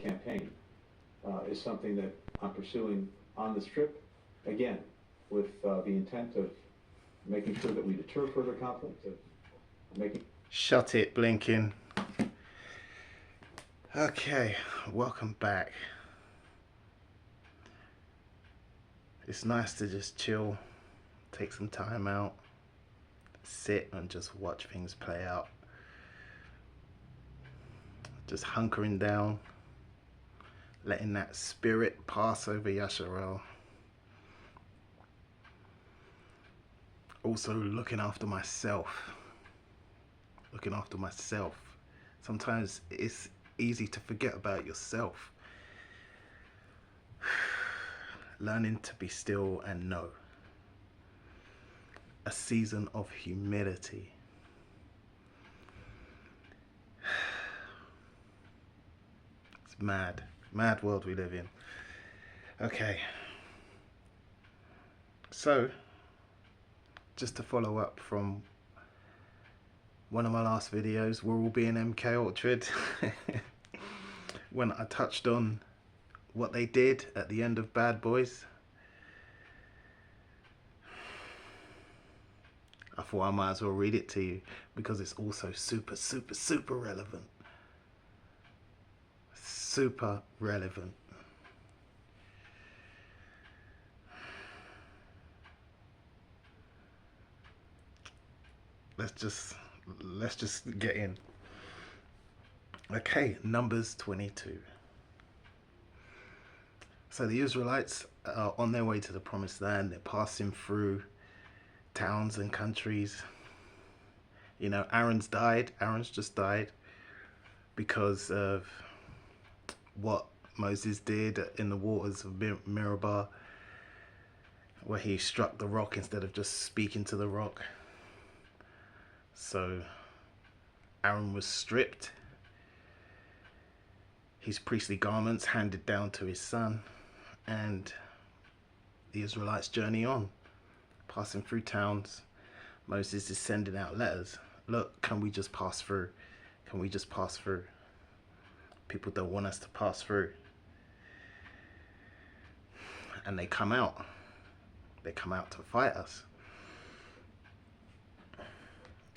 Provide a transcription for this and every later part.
campaign is something that I'm pursuing on this trip, again, with the intent of making sure that we deter further conflict, of making... Shut it, Blinking. Okay, welcome back. It's nice to just chill, take some time out, sit and just watch things play out. Just hunkering down, letting that spirit pass over Yasharel. Also looking after myself. Sometimes it's easy to forget about yourself. Learning to be still and know. A season of humility. It's mad world we live in. Okay. So, just to follow up from one of my last videos, we're all being MK Ultra'd, when I touched on what they did at the end of Bad Boys, I thought I might as well read it to you because it's also super relevant. Super relevant. Let's just get in. Okay, Numbers 22. So the Israelites are on their way to the promised land. They're passing through towns and countries. You know, Aaron's just died because of what Moses did in the waters of Meribah, where he struck the rock instead of just speaking to the rock. So Aaron was stripped, his priestly garments handed down to his son, and the Israelites journey on, passing through towns. Moses is sending out letters. Look, can we just pass through? Can we just pass through? People don't want us to pass through. And they come out. They come out to fight us.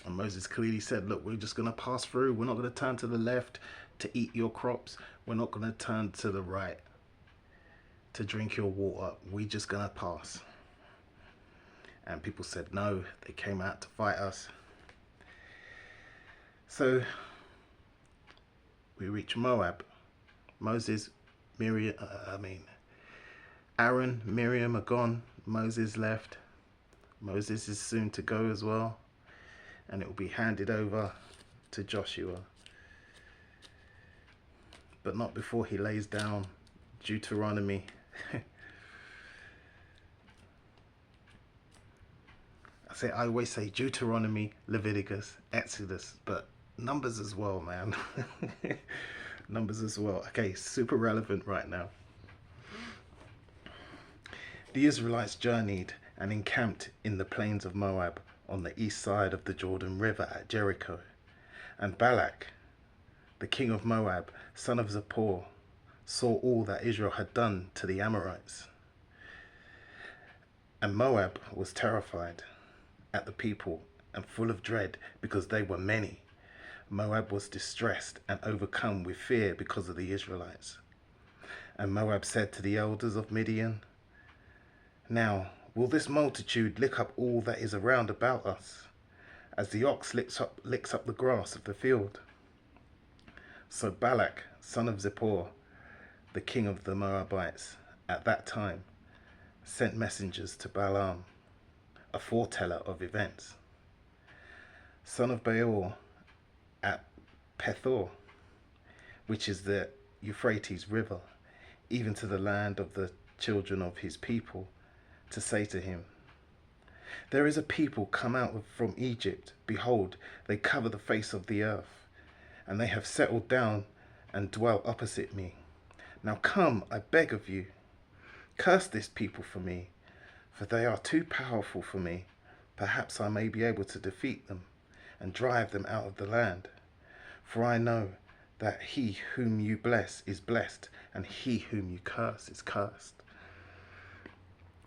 And Moses clearly said, look, we're just going to pass through. We're not going to turn to the left to eat your crops. We're not going to turn to the right to drink your water. We're just going to pass. And people said no. They came out to fight us. So we reach Moab. Aaron, Miriam are gone. Moses left. Moses is soon to go as well. And it will be handed over to Joshua. But not before he lays down Deuteronomy. I always say Deuteronomy, Leviticus, Exodus, but Numbers as well, man. Numbers as well. Okay, super relevant right now. The Israelites journeyed and encamped in the plains of Moab on the east side of the Jordan River at Jericho. And Balak, the king of Moab, son of Zippor, saw all that Israel had done to the Amorites. And Moab was terrified at the people and full of dread because they were many. Moab was distressed and overcome with fear because of the Israelites. And Moab said to the elders of Midian, now, will this multitude lick up all that is around about us, as the ox licks up the grass of the field? So Balak, son of Zippor, the king of the Moabites, at that time, sent messengers to Balaam, a foreteller of events, son of Beor, at Pethor, which is the Euphrates River, even to the land of the children of his people, to say to him, there is a people come out from Egypt. Behold, they cover the face of the earth, and they have settled down and dwell opposite me. Now come, I beg of you, curse this people for me, for they are too powerful for me. Perhaps I may be able to defeat them and drive them out of the land. For I know that he whom you bless is blessed, and he whom you curse is cursed.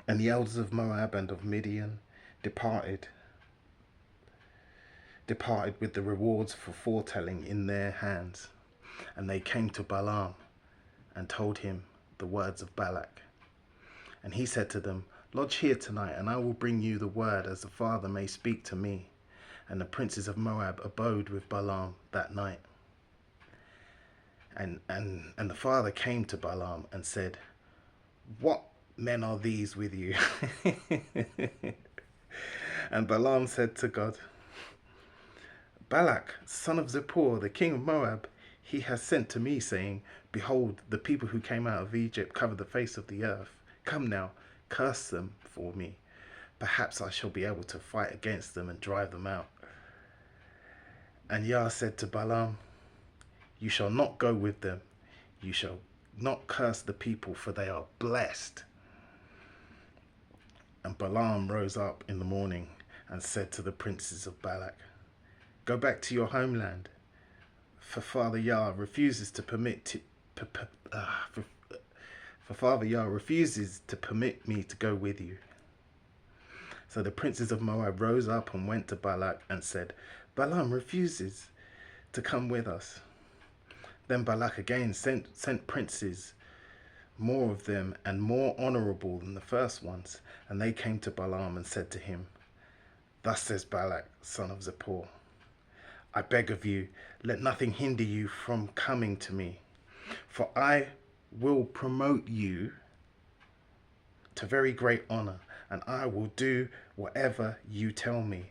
And the elders of Moab and of Midian departed with the rewards for foretelling in their hands. And they came to Balaam and told him the words of Balak. And he said to them, Lodge here tonight, and I will bring you the word as the Father may speak to me. And the princes of Moab abode with Balaam that night. And the Father came to Balaam and said, What men are these with you? And Balaam said to God, Balak, son of Zippor, the king of Moab, he has sent to me, saying, Behold, the people who came out of Egypt cover the face of the earth. Come now, curse them for me. Perhaps I shall be able to fight against them and drive them out. And Yah said to Balaam, You shall not go with them. You shall not curse the people, for they are blessed. And Balaam rose up in the morning and said to the princes of Balak, Go back to your homeland, for Father Yah refuses to permit me to go with you. So the princes of Moab rose up and went to Balak and said, Balaam refuses to come with us. Then Balak again sent princes, more of them and more honorable than the first ones, and they came to Balaam and said to him, Thus says Balak, son of Zippor, I beg of you, let nothing hinder you from coming to me, for I will promote you to very great honor, and I will do whatever you tell me.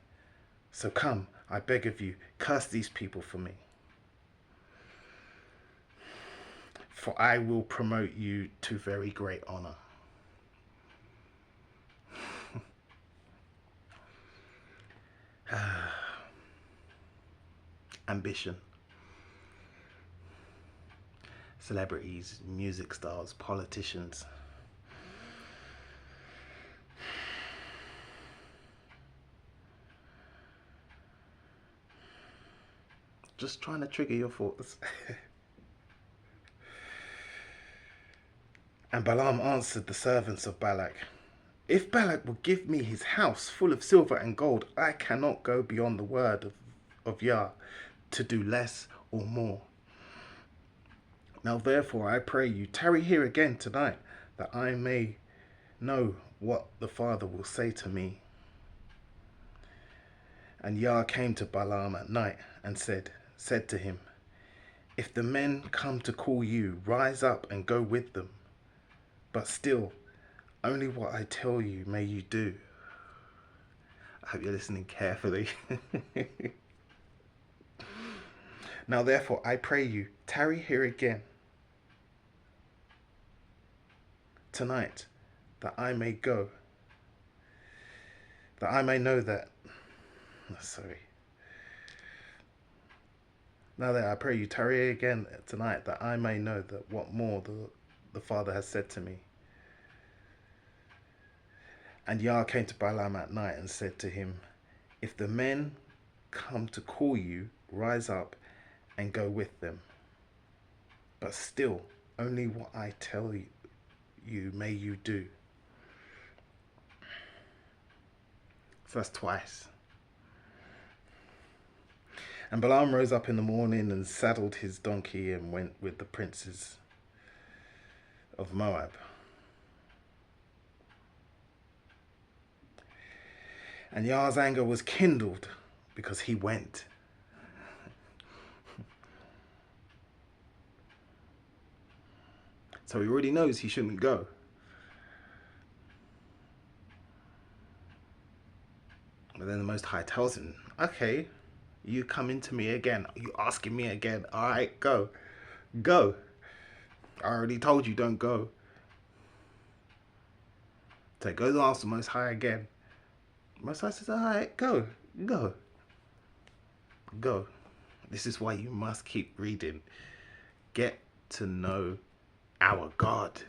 So come, I beg of you, curse these people for me. For I will promote you to very great honor. Ambition. Celebrities, music stars, politicians. Just trying to trigger your thoughts. And Balaam answered the servants of Balak, If Balak will give me his house full of silver and gold, I cannot go beyond the word of Yah to do less or more. Now therefore I pray you, tarry here again tonight, that I may know what the Father will say to me. And Yah came to Balaam at night and said to him, If the men come to call you, rise up and go with them. But still, only what I tell you may you do. I hope you're listening carefully. Now therefore I pray you, tarry here again tonight, that I may go, that I may know that, Now that I pray you, tarry again tonight, that I may know that what more the Father has said to me. And Yah came to Balaam at night and said to him, If the men come to call you, rise up and go with them. But still, only what I tell you may you do. So that's twice. And Balaam rose up in the morning and saddled his donkey and went with the princes of Moab. And Yah's anger was kindled because he went. So he already knows he shouldn't go. But then the Most High tells him, okay, you coming to me again. You asking me again. All right, go. Go. I already told you don't go. So he goes and asks the Most High again. Most High says, all right, go. Go. Go. This is why you must keep reading. Get to know our God.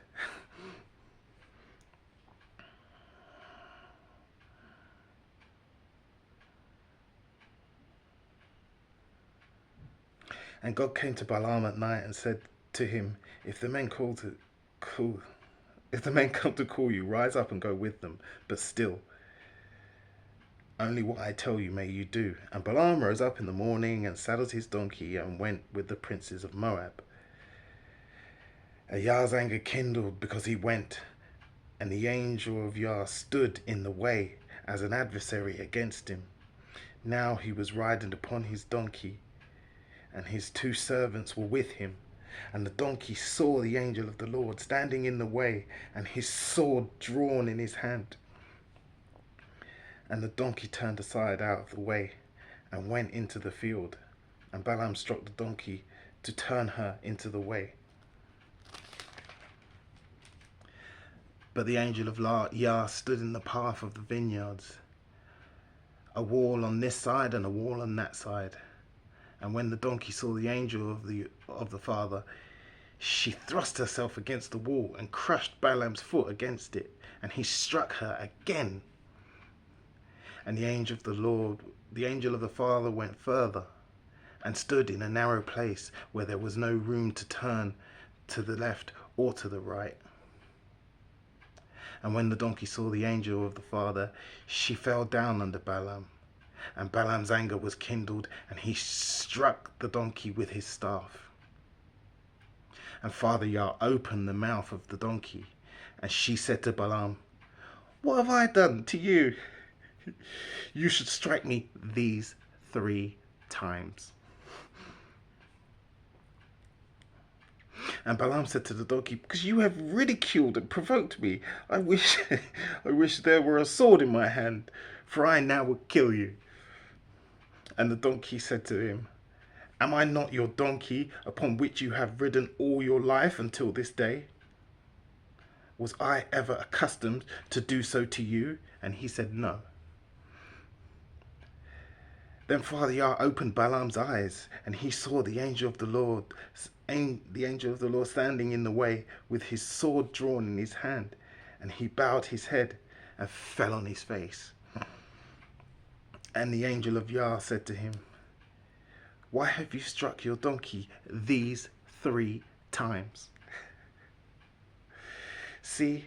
And God came to Balaam at night and said to him, If the men come to call you, rise up and go with them. But still, only what I tell you may you do. And Balaam rose up in the morning and saddled his donkey and went with the princes of Moab. And Yah's anger kindled because he went, and the angel of Yah stood in the way as an adversary against him. Now he was riding upon his donkey, and his 2 servants were with him. And the donkey saw the angel of the Lord standing in the way, and his sword drawn in his hand. And the donkey turned aside out of the way and went into the field. And Balaam struck the donkey to turn her into the way. But the angel of Yah stood in the path of the vineyards, a wall on this side and a wall on that side. And when the donkey saw the angel of the Father, she thrust herself against the wall and crushed Balaam's foot against it, and he struck her again. And the angel of the Father went further and stood in a narrow place where there was no room to turn to the left or to the right. And when the donkey saw the angel of the Father, she fell down under Balaam. And Balaam's anger was kindled, and he struck the donkey with his staff. And Father Yah opened the mouth of the donkey, and she said to Balaam, What have I done to you? You should strike me these 3 times. And Balaam said to the donkey, Because you have ridiculed and provoked me, I wish there were a sword in my hand, for I now would kill you. And the donkey said to him, Am I not your donkey, upon which you have ridden all your life until this day? Was I ever accustomed to do so to you? And he said, No. Then Father Yah opened Balaam's eyes, and he saw the angel of the Lord standing in the way with his sword drawn in his hand. And he bowed his head and fell on his face. And the angel of Yah said to him, Why have you struck your donkey these 3 times? See,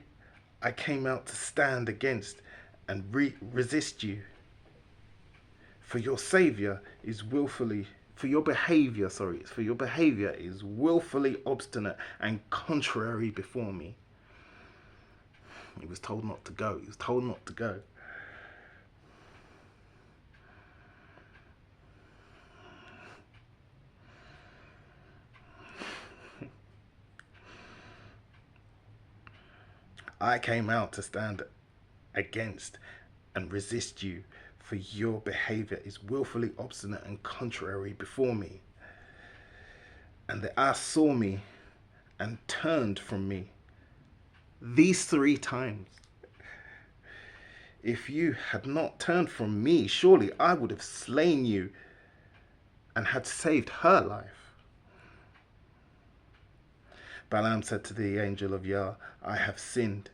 I came out to stand against and resist you. For your behavior is willfully obstinate and contrary before me. He was told not to go. I came out to stand against and resist you, for your behavior is willfully obstinate and contrary before me. And the ass saw me and turned from me these 3 times. If you had not turned from me, surely I would have slain you and had saved her life. Balaam said to the angel of Yah, I have sinned,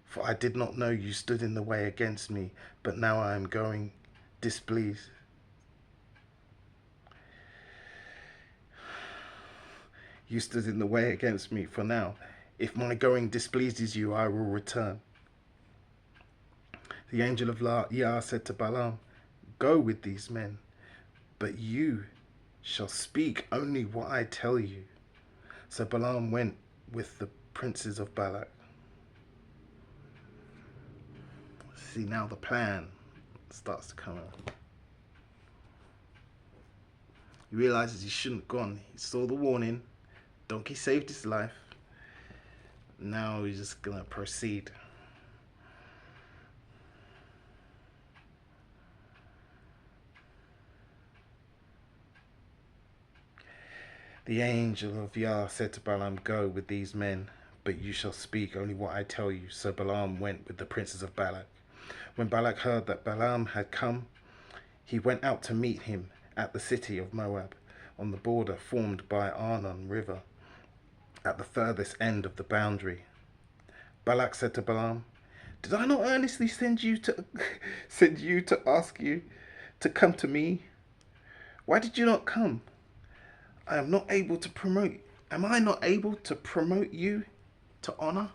for I did not know you stood in the way against me, but now I am going displeased. You stood in the way against me, for now, if my going displeases you, I will return. The angel of Yah said to Balaam, Go with these men, but you shall speak only what I tell you. So Balaam went with the princes of Balak. See, now the plan starts to come out. He realizes he shouldn't have gone. He saw the warning. Donkey saved his life. Now he's just going to proceed. The angel of Yah said to Balaam, Go with these men, but you shall speak only what I tell you. So Balaam went with the princes of Balak. When Balak heard that Balaam had come, he went out to meet him at the city of Moab, on the border formed by Arnon River, at the furthest end of the boundary. Balak said to Balaam, Did I not earnestly send you to ask you to come to me? Why did you not come? I am not able to promote. Am I not able to promote you to honor?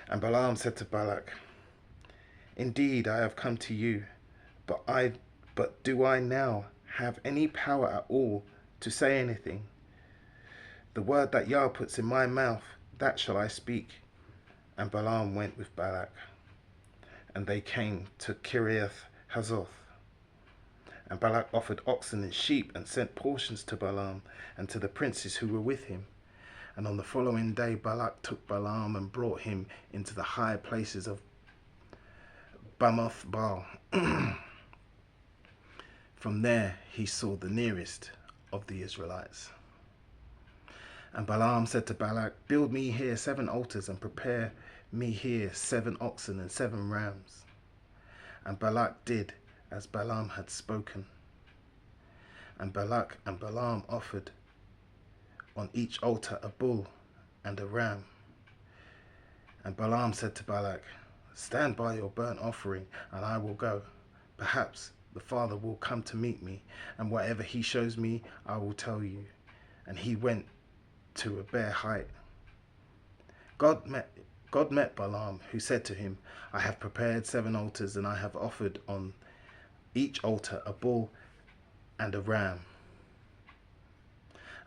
And Balaam said to Balak, indeed, I have come to you, but do I now have any power at all to say anything? The word that Yah puts in my mouth, that shall I speak. And Balaam went with Balak, and they came to Kiriath Hazoth. And Balak offered oxen and sheep and sent portions to Balaam and to the princes who were with him. And on the following day Balak took Balaam and brought him into the high places of Bamoth Baal. From there he saw the nearest of the Israelites. And Balaam said to Balak, build me here 7 altars and prepare me here 7 oxen and 7 rams. And Balak did as Balaam had spoken. And Balak and Balaam offered on each altar a bull and a ram. And Balaam said to Balak, stand by your burnt offering, and I will go. Perhaps the Father will come to meet me, and whatever he shows me, I will tell you. And he went to a bare height. God met Balaam, who said to him, I have prepared 7 altars, and I have offered on each altar a bull and a ram.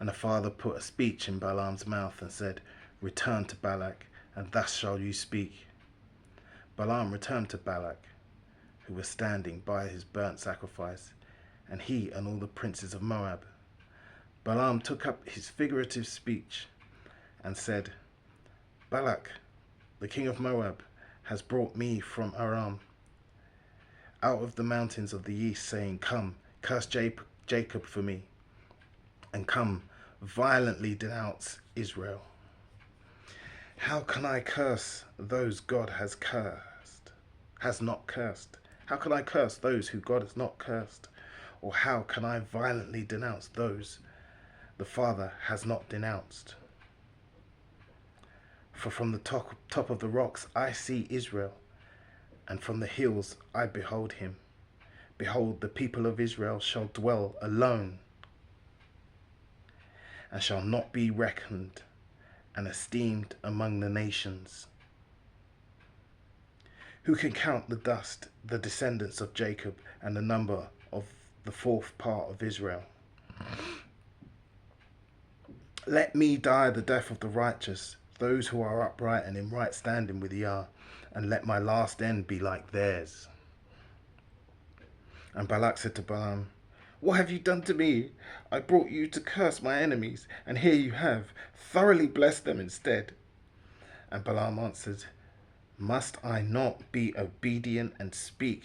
And the Father put a speech in Balaam's mouth and said, return to Balak, and thus shall you speak. Balaam returned to Balak, who was standing by his burnt sacrifice, and he and all the princes of Moab. Balaam took up his figurative speech and said, Balak, the king of Moab, has brought me from Aram, out of the mountains of the east, saying, come, curse Jacob for me, and come, violently denounce Israel. How can I curse those God has not cursed? How can I curse those who God has not cursed? Or how can I violently denounce those the Father has not denounced? For from the top of the rocks I see Israel, and from the hills I behold him. Behold, the people of Israel shall dwell alone, and shall not be reckoned and esteemed among the nations. Who can count the dust, the descendants of Jacob, and the number of the 4th part of Israel? Let me die the death of the righteous, those who are upright and in right standing with Yah, and let my last end be like theirs. And Balak said to Balaam, what have you done to me? I brought you to curse my enemies, and here you have thoroughly blessed them instead. And Balaam answered, must I not be obedient and speak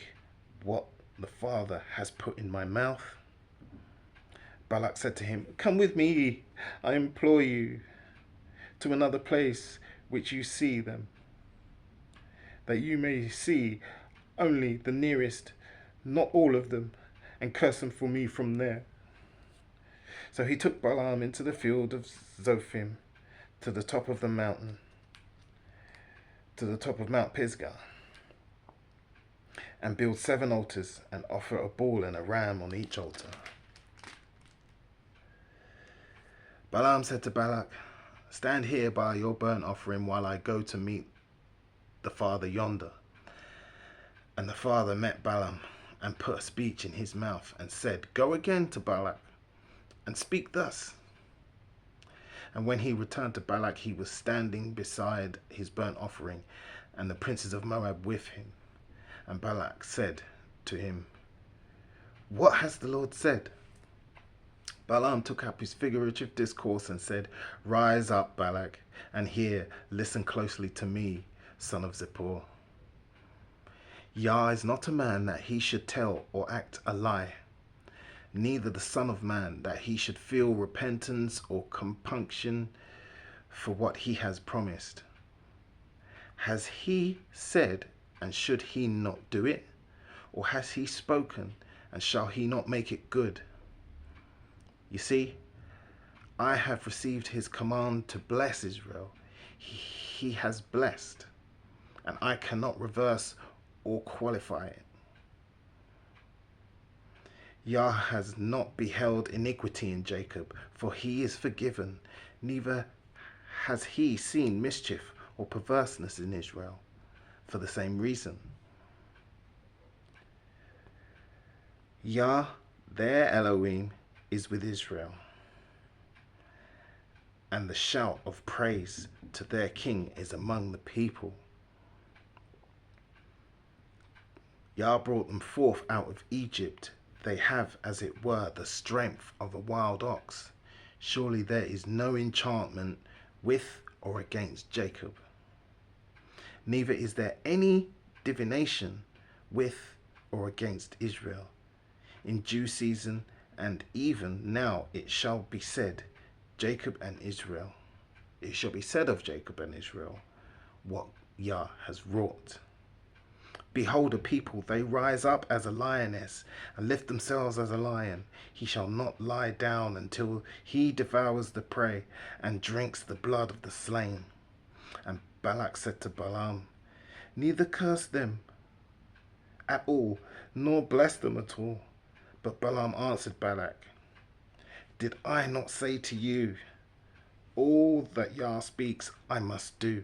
what the Father has put in my mouth? Balak said to him, come with me, I implore you, to another place which you see them, that you may see only the nearest, not all of them, and curse them for me from there. So he took Balaam into the field of Zophim, to the top of the mountain, to the top of Mount Pisgah, and build 7 altars, and offer a bull and a ram on each altar. Balaam said to Balak, stand here by your burnt offering while I go to meet the Father yonder. And the Father met Balaam, and put a speech in his mouth, and said, go again to Balak, and speak thus. And when he returned to Balak, he was standing beside his burnt offering, and the princes of Moab with him. And Balak said to him, what has the Lord said? Balaam took up his figurative discourse and said, rise up, Balak, and hear, listen closely to me, son of Zippor. Yah is not a man that he should tell or act a lie, neither the Son of Man that he should feel repentance or compunction for what he has promised. Has he said, and should he not do it? Or has he spoken, and shall he not make it good? You see, I have received his command to bless Israel. He has blessed, and I cannot reverse or qualify it. Yah has not beheld iniquity in Jacob, for he is forgiven, neither has he seen mischief or perverseness in Israel. For the same reason, Yah, their Elohim, is with Israel, and the shout of praise to their king is among the people. Yah brought them forth out of Egypt. They have, as it were, the strength of a wild ox. Surely there is no enchantment with or against Jacob. Neither is there any divination with or against Israel. In due season, and even now it shall be said, Jacob and Israel. It shall be said of Jacob and Israel, what Yah has wrought. Behold a people, they rise up as a lioness, and lift themselves as a lion. He shall not lie down until he devours the prey, and drinks the blood of the slain. And Balak said to Balaam, neither curse them at all, nor bless them at all. But Balaam answered Balak, did I not say to you, all that Yah speaks I must do?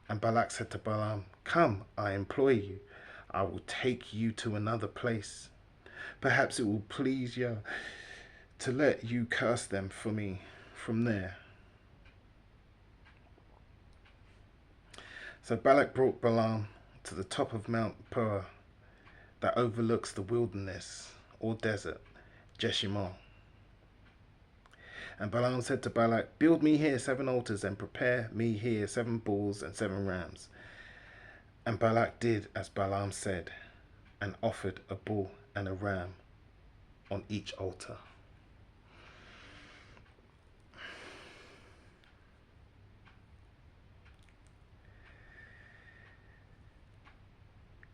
And Balak said to Balaam, come, I implore you, I will take you to another place. Perhaps it will please Yah to let you curse them for me from there. So Balak brought Balaam to the top of Mount Peor that overlooks the wilderness or desert, Jeshimon. And Balaam said to Balak, build me here 7 altars and prepare me here 7 bulls and 7 rams. And Balak did as Balaam said, and offered a bull and a ram on each altar.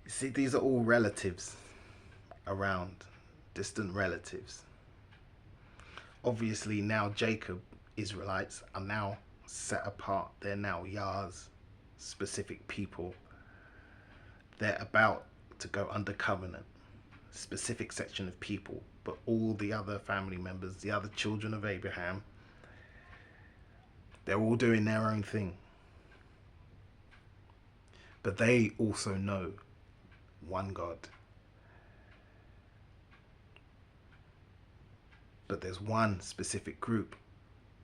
You see, these are all relatives around, distant relatives. Obviously now Jacob, Israelites, are now set apart. They're now Yah's specific people. They're about to go under covenant, specific section of people. But all the other family members, the other children of Abraham, they're all doing their own thing. But they also know one God. But there's one specific group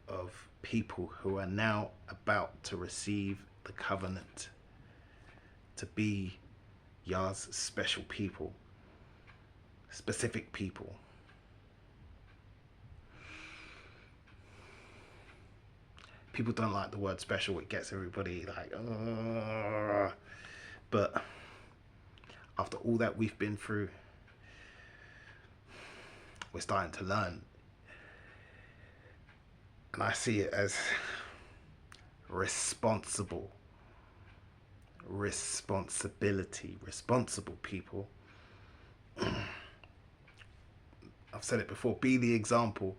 of people who are now about to receive the covenant, to be Yah's special people, specific people. People don't like the word special. It gets everybody like, but after all that we've been through, we're starting to learn. And I see it as responsible, responsibility, responsible people. I've said it before, be the example.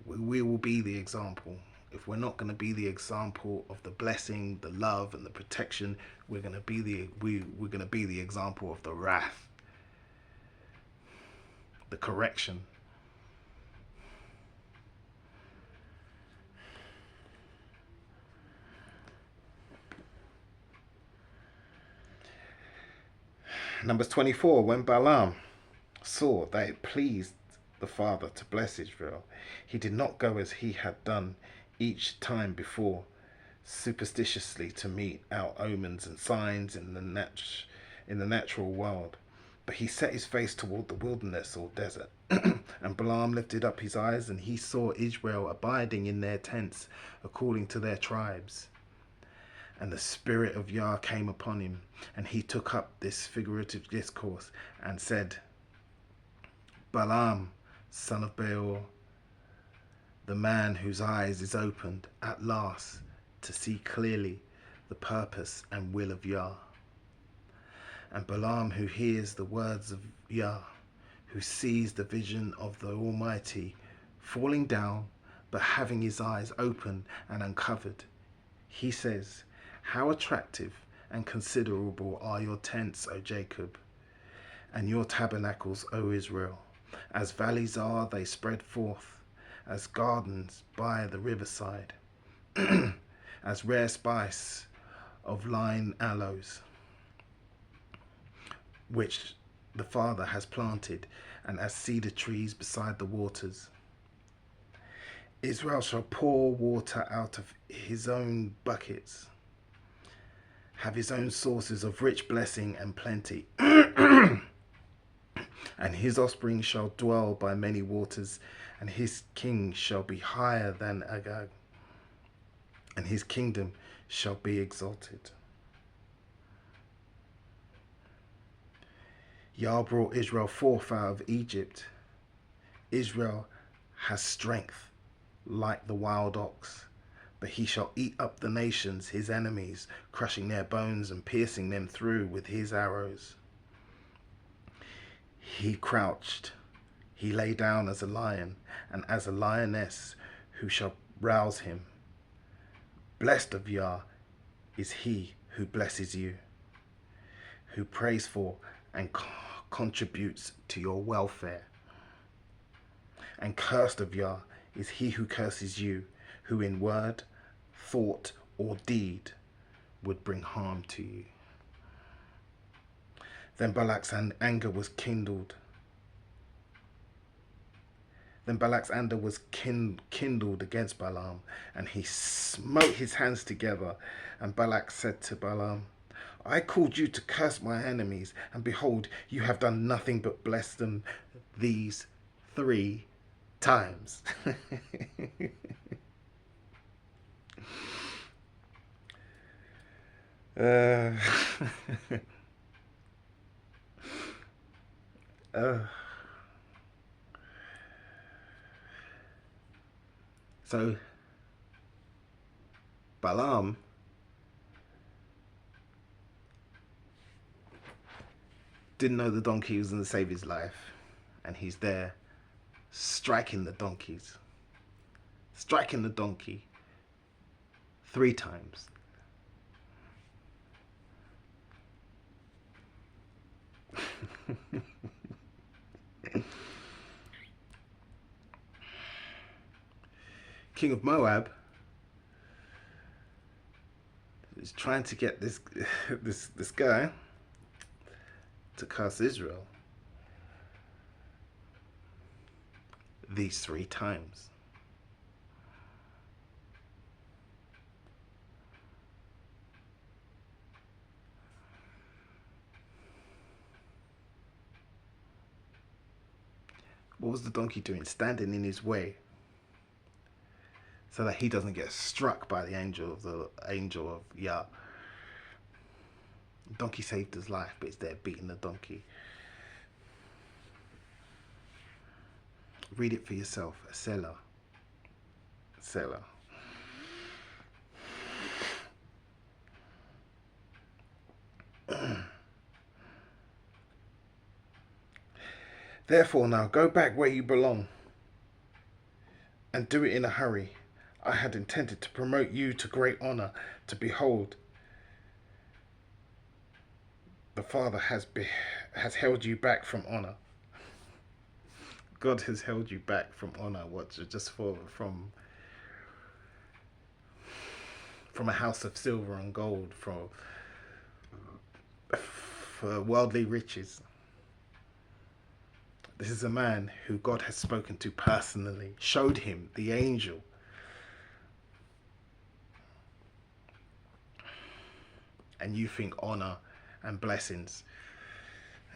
We will be the example. If we're not going to be the example of the blessing, the love, and the protection, we're going to be the example of the wrath, the correction. Numbers 24, when Balaam saw that it pleased the Father to bless Israel, he did not go as he had done each time before, superstitiously to mete out omens and signs in the natural world, but he set his face toward the wilderness or desert. And Balaam lifted up his eyes, and he saw Israel abiding in their tents according to their tribes. And the Spirit of Yah came upon him, and he took up this figurative discourse and said, Balaam, son of Beor, the man whose eyes is opened at last to see clearly the purpose and will of Yah. And Balaam, who hears the words of Yah, who sees the vision of the Almighty, falling down, but having his eyes open and uncovered, he says, how attractive and considerable are your tents, O Jacob, and your tabernacles, O Israel. As valleys are, they spread forth, as gardens by the riverside, as rare spice of line aloes, which the Father has planted, and as cedar trees beside the waters. Israel shall pour water out of his own buckets, have his own sources of rich blessing and plenty. And his offspring shall dwell by many waters, and his king shall be higher than Agag, and his kingdom shall be exalted. Yah brought Israel forth out of Egypt. Israel has strength like the wild ox, but he shall eat up the nations, his enemies, crushing their bones and piercing them through with his arrows. He crouched, he lay down as a lion, and as a lioness, who shall rouse him? Blessed of Yah is he who blesses you, who prays for and contributes to your welfare. And cursed of Yah is he who curses you, who in word, thought, or deed would bring harm to you. Then Balak's anger was kindled. Then Balak's anger was kindled against Balaam, and he smote his hands together. And Balak said to Balaam, I called you to curse my enemies, and behold, you have done nothing but bless them these 3 times. So Balaam didn't know the donkey was going to save his life, and he's there striking the donkey 3 times. King of Moab is trying to get this guy to curse Israel these 3 times. What was the donkey doing? Standing in his way so that he doesn't get struck by the angel of Yah. The donkey saved his life, but it's there beating the donkey. Read it for yourself. A Selah. Therefore now go back where you belong, and do it in a hurry. I had intended to promote you to great honor, to behold, the Father has held you back from honor. God has held you back from honor. What? Just from a house of silver and gold, for worldly riches. This is a man who God has spoken to personally, showed him the angel. And you think honor and blessings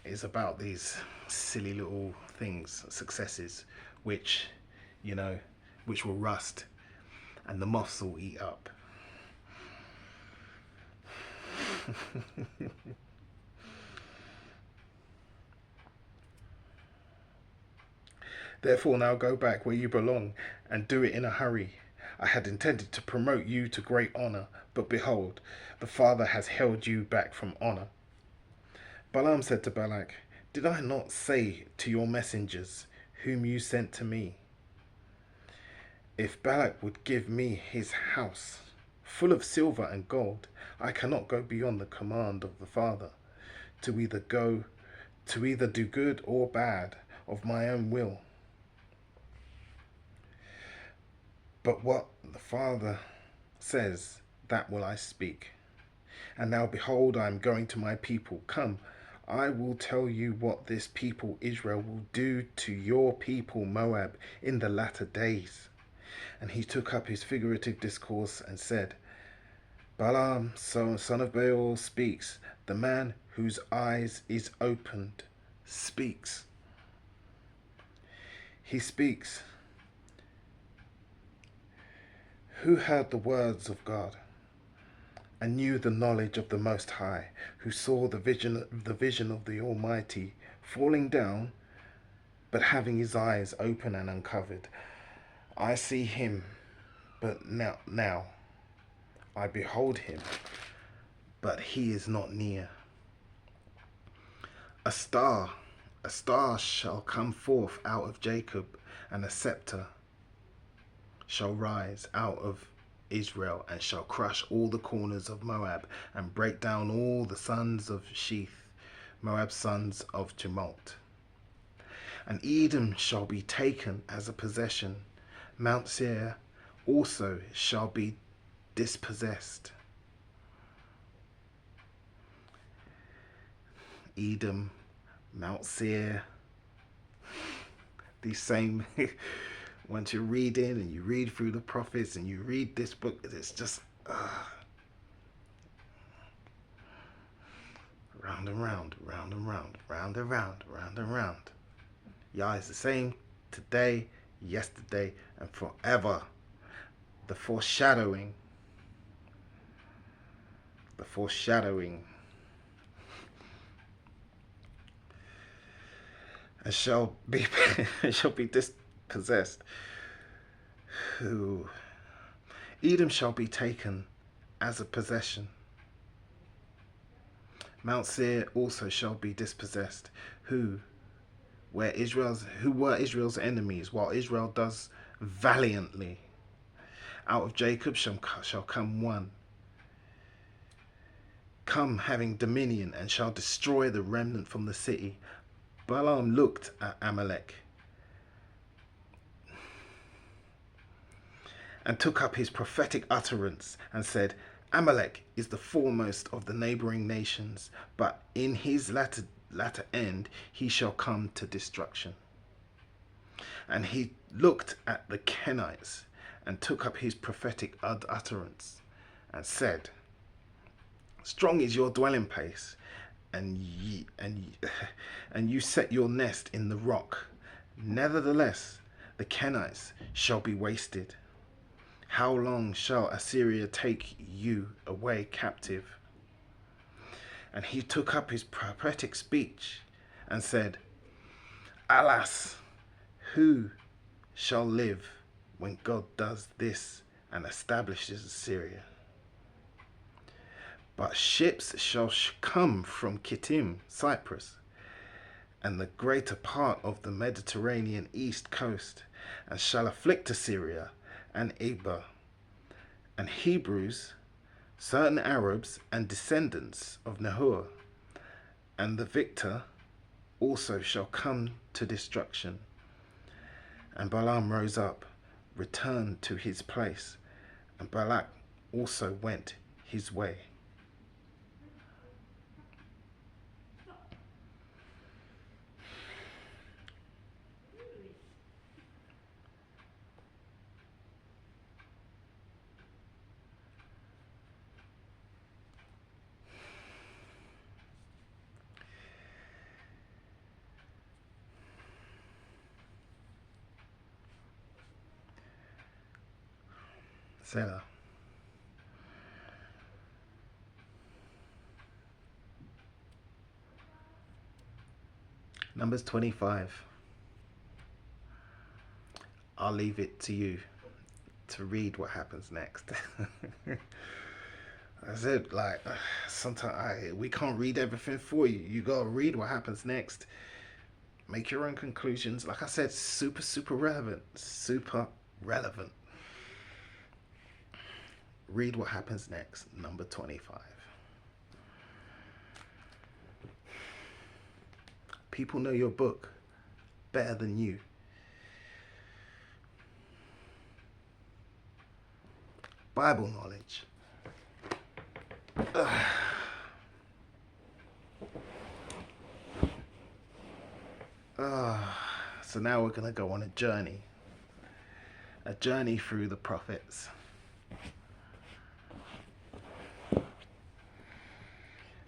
is about these silly little things, successes, which will rust and the moths will eat up. Therefore now go back where you belong, and do it in a hurry. I had intended to promote you to great honor, but behold, the Father has held you back from honor. Balaam said to Balak, did I not say to your messengers, whom you sent to me, if Balak would give me his house full of silver and gold, I cannot go beyond the command of the Father, to either go to either do good or bad of my own will. But what the Father says, that will I speak. And now behold, I am going to my people. Come, I will tell you what this people Israel will do to your people Moab in the latter days. And he took up his figurative discourse and said, Balaam, son of Beor, speaks. The man whose eyes is opened speaks. He speaks. Who heard the words of God and knew the knowledge of the Most High, who saw the vision of the Almighty falling down, but having his eyes open and uncovered? I see him, but now I behold him, but he is not near. A star shall come forth out of Jacob, and a scepter shall rise out of Israel, and shall crush all the corners of Moab, and break down all the sons of Sheath, Moab's sons of tumult. And Edom shall be taken as a possession. Mount Seir also shall be dispossessed. Edom, Mount Seir, these same once you're reading and you read through the prophets and you read this book, it's just round and round, round and round, round and round, round and round. Yah is the same today, yesterday, and forever. The foreshadowing. And shall be dispossessed. Who? Edom shall be taken as a possession. Mount Seir also shall be dispossessed. Who were Israel's enemies, while Israel does valiantly. Out of Jacob shall come one, come having dominion, and shall destroy the remnant from the city. Balaam looked at Amalek and took up his prophetic utterance and said, Amalek is the foremost of the neighboring nations, but in his latter end he shall come to destruction. And he looked at the Kenites and took up his prophetic utterance and said, strong is your dwelling place, and you set your nest in the rock. Nevertheless, the Kenites shall be wasted. How long shall Assyria take you away captive? And he took up his prophetic speech and said, alas, who shall live when God does this and establishes Assyria? But ships shall come from Kittim, Cyprus, and the greater part of the Mediterranean east coast, and shall afflict Assyria and Eber, and Hebrews, certain Arabs and descendants of Nahor, and the victor also shall come to destruction. And Balaam rose up, returned to his place, and Balak also went his way. Selah. Numbers 25. I'll leave it to you to read what happens next. I said, sometimes we can't read everything for you. You gotta read what happens next. Make your own conclusions. Like I said, super relevant. Super relevant. Read what happens next. Number 25. People know your book better than you. Bible knowledge. So now we're going to go on a journey through the prophets.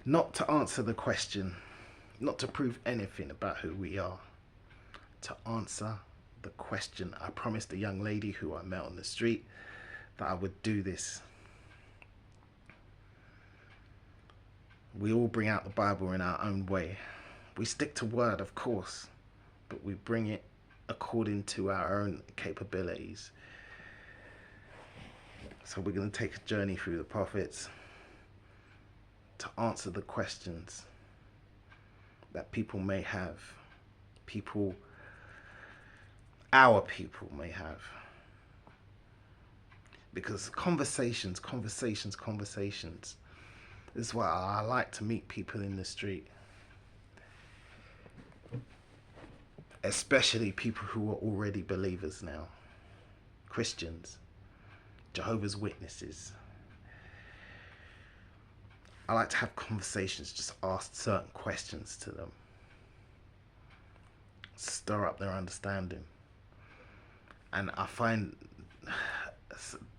Not to answer the question, not to prove anything about who we are, to answer the question. I promised a young lady who I met on the street that I would do this. We all bring out the Bible in our own way. We stick to word, of course, but we bring it according to our own capabilities. So we're going to take a journey through the prophets to answer the questions that people may have. Our people may have. Because conversations. This is why I like to meet people in the street. Especially people who are already believers now. Christians. Jehovah's Witnesses. I like to have conversations, just ask certain questions to them. Stir up their understanding. And I find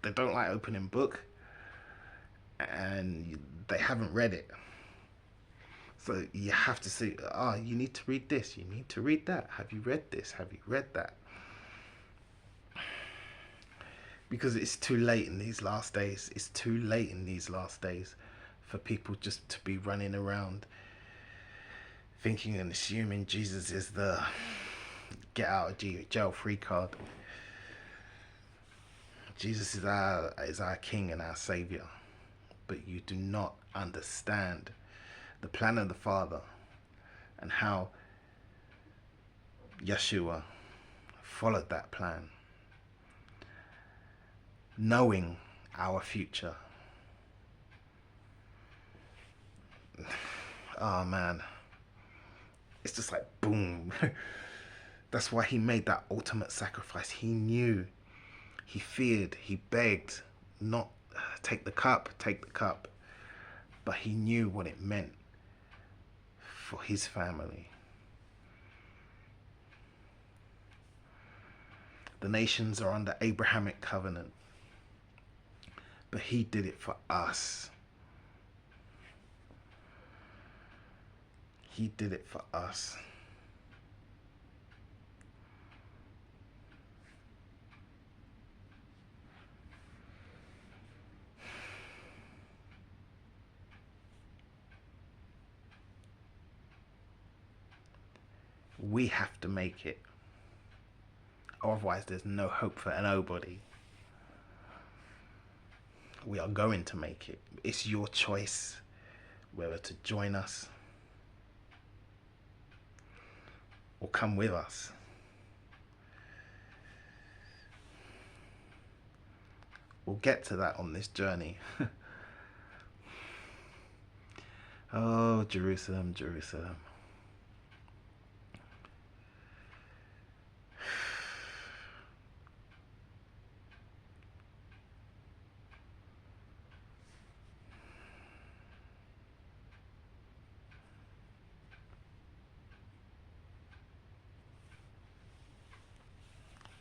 they don't like opening book and they haven't read it. So you have to say, you need to read this, you need to read that. Have you read this? Have you read that? Because it's too late in these last days. It's too late in these last days for people just to be running around thinking and assuming Jesus is the get out of jail free card. Jesus is our King and our Savior. But you do not understand the plan of the Father and how Yeshua followed that plan, knowing our future. Oh man, it's just like boom. That's why he made that ultimate sacrifice. He knew, he feared, he begged, not take the cup, but he knew what it meant for his family. The nations are under Abrahamic covenant, but he did it for us. He did it for us. We have to make it. Otherwise, there's no hope for nobody. We are going to make it. It's your choice whether to join us or come with us. We'll get to that on this journey. Oh, Jerusalem, Jerusalem.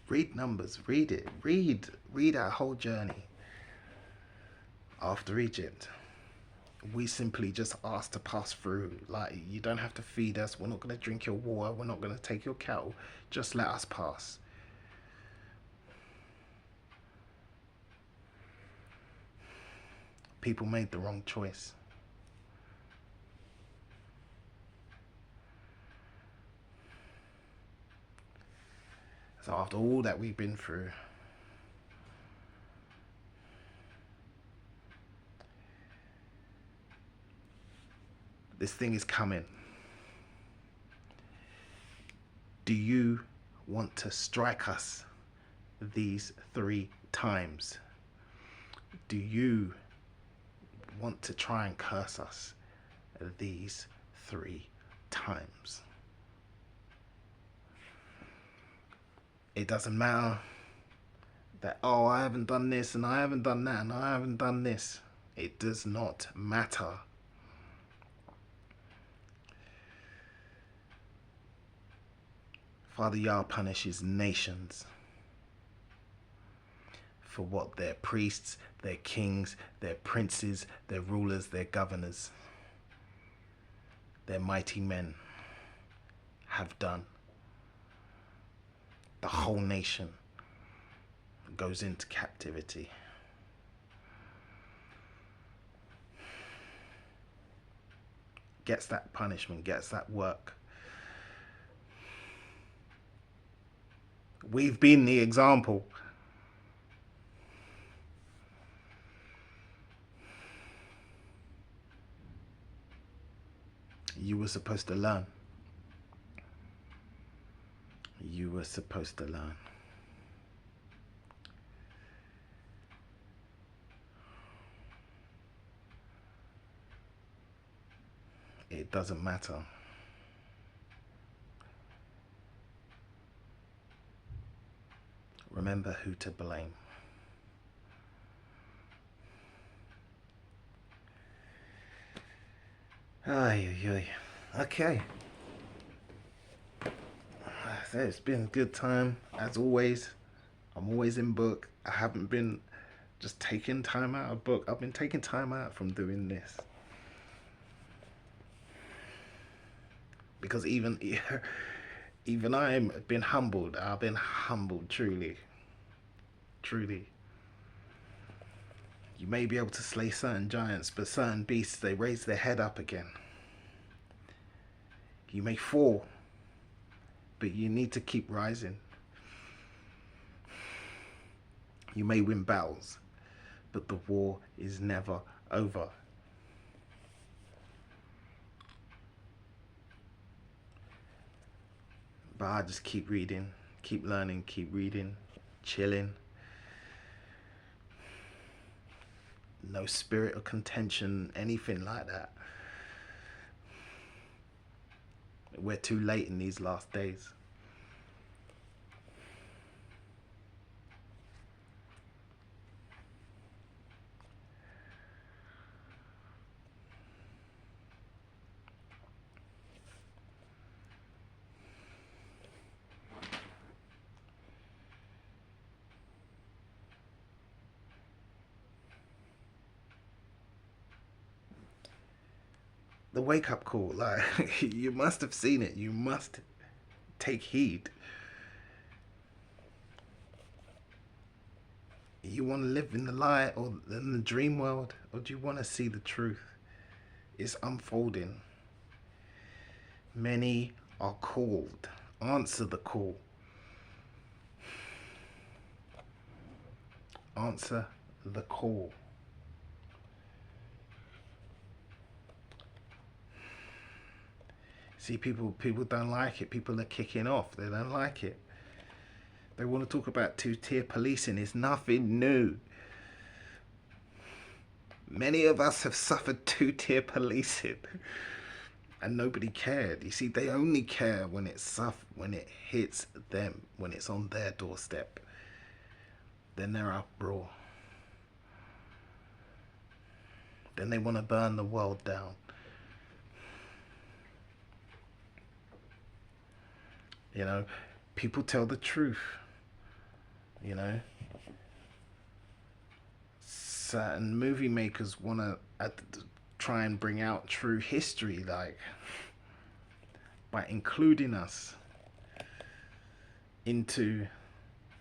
Read Numbers, read it, read our whole journey after Egypt. We simply just asked to pass through. Like, you don't have to feed us, we're not going to drink your water, we're not going to take your cattle, just let us pass. People made the wrong choice. So after all that we've been through, this thing is coming. Do you want to strike us these 3 times? Do you want to try and curse us these 3 times? It doesn't matter that, oh, I haven't done this and I haven't done that and I haven't done this. It does not matter. Father Yah punishes nations for what their priests, their kings, their princes, their rulers, their governors, their mighty men have done. The whole nation goes into captivity. Gets that punishment, gets that work. We've been the example. You were supposed to learn. You were supposed to learn. It doesn't matter. Remember who to blame. Ay, ay, ay. Okay. So it's been a good time, as always. I'm always in book. I haven't been just taking time out of book. I've been taking time out from doing this. Because even I've been humbled. I've been humbled, truly. Truly. You may be able to slay certain giants, but certain beasts, they raise their head up again. You may fall, but you need to keep rising. You may win battles, but the war is never over. But I just keep reading, keep learning, keep reading, chilling. No spirit of contention, anything like that. We're too late in these last days. The wake-up call, like, you must have seen it. You must take heed. You want to live in the light or in the dream world, or do you want to see the truth? It's unfolding. Many are called. Answer the call. Answer the call. See, people don't like it. People are kicking off. They don't like it. They want to talk about two-tier policing. It's nothing new. Many of us have suffered two-tier policing, and nobody cared. You see, they only care when it hits them, when it's on their doorstep. Then they're uproar. Then they want to burn the world down. You know, people tell the truth. You know, certain movie makers want to try and bring out true history, like by including us into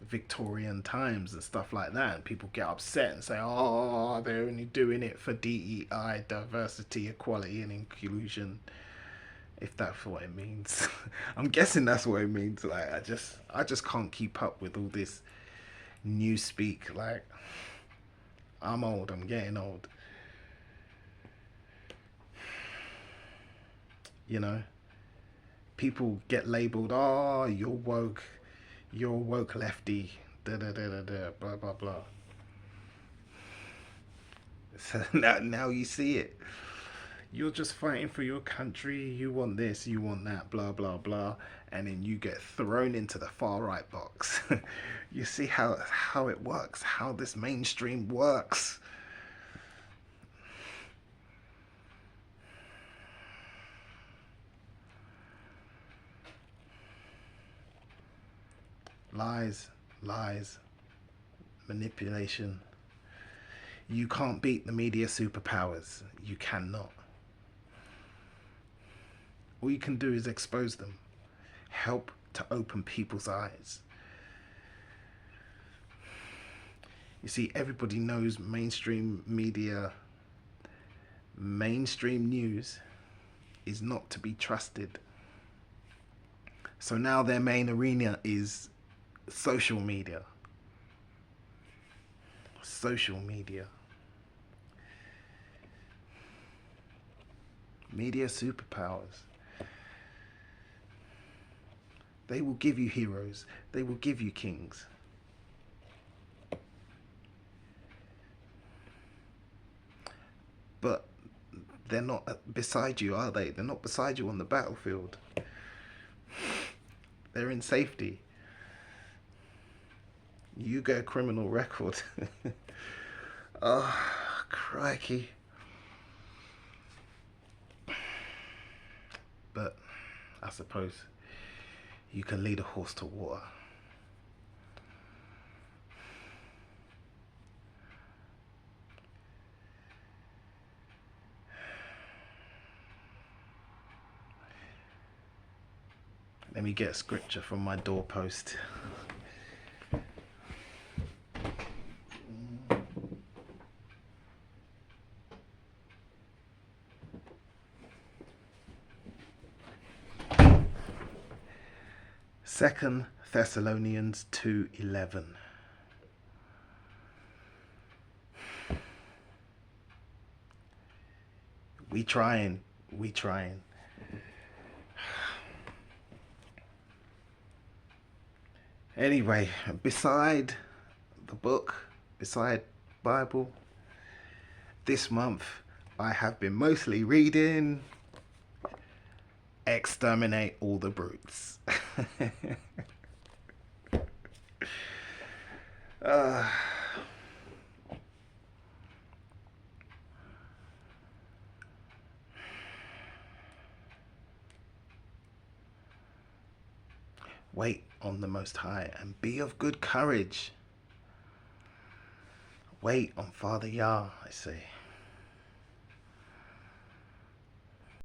Victorian times and stuff like that, and people get upset and say, oh, they're only doing it for DEI, diversity, equality and inclusion, if that's what it means. I'm guessing that's what it means. Like, I just can't keep up with all this new speak. Like, I'm old, I'm getting old. You know, people get labeled, oh, you're woke lefty, da da da da da, blah blah blah. So now you see it. You're just fighting for your country. You want this, you want that, blah, blah, blah. And then you get thrown into the far right box. You see how it works, how this mainstream works. Lies, lies, manipulation. You can't beat the media superpowers. You cannot. All you can do is expose them, help to open people's eyes. You see, everybody knows mainstream media, mainstream news is not to be trusted. So now their main arena is social media. Social media. Media superpowers. They will give you heroes. They will give you kings. But they're not beside you, are they? They're not beside you on the battlefield. They're in safety. You get a criminal record. Oh, crikey. But I suppose you can lead a horse to water. Let me get a scripture from my doorpost. Second Thessalonians 2:11. We trying. Anyway, beside the book, beside Bible, this month I have been mostly reading Exterminate All the Brutes. Wait on the Most High and be of good courage. Wait on Father Yah, I say.